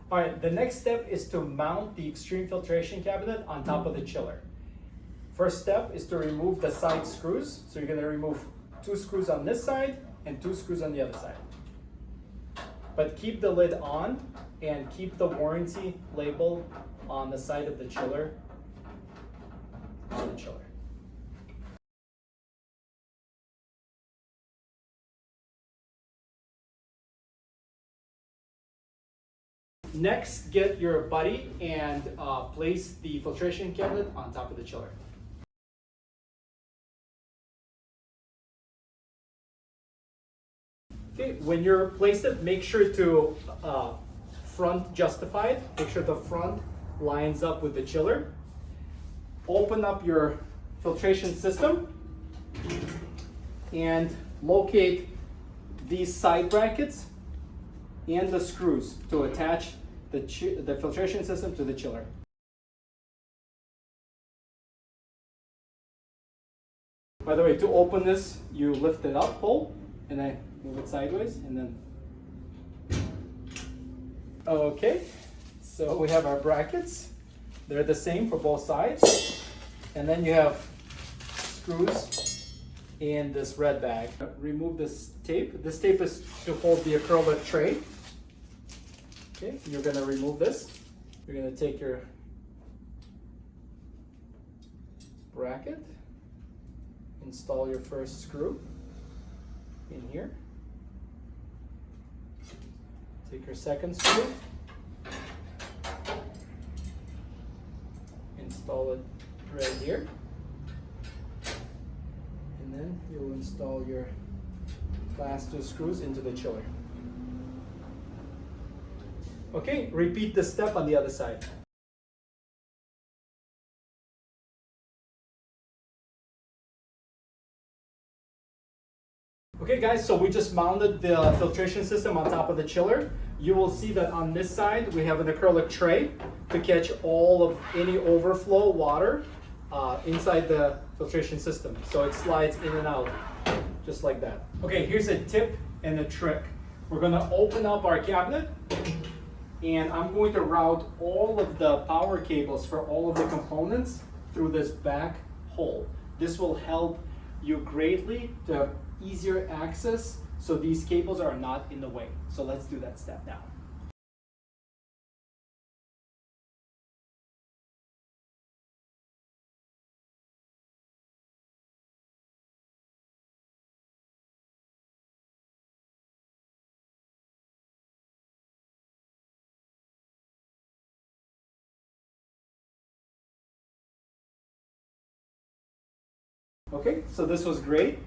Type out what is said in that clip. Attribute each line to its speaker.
Speaker 1: All right, the next step is to mount the Xtreme filtration cabinet on top of the chiller. First step is to remove the side screws. So you're gonna remove 2 screws on this side and 2 screws on the other side. But keep the lid on and keep the warranty label on the side of the chiller. Next, get your buddy and place the filtration cabinet on top of the chiller. Okay, when you're placed it, make sure to front justify it. Make sure the front lines up with the chiller. Open up your filtration system and locate these side brackets and the screws to attach the filtration system to the chiller. By the way, to open this, you lift it up, pull, and then move it sideways, and then. Okay, so we have our brackets. They're the same for both sides. And then you have screws in this red bag. Remove this tape. This tape is to hold the acrylic tray. Okay, you're gonna remove this. You're gonna take your bracket, install your first screw in here. Take your second screw, install it right here, and then you'll install your last 2 screws into the chiller. Okay, repeat this step on the other side. Okay guys, so we just mounted the filtration system on top of the chiller. You will see that on this side we have an acrylic tray to catch all of any overflow water inside the filtration system. So it slides in and out just like that. Okay, here's a tip and a trick. We're gonna open up our cabinet and I'm going to route all of the power cables for all of the components through this back hole. This will help you greatly to have easier access so these cables are not in the way. So let's do that step now. Okay, so this was great.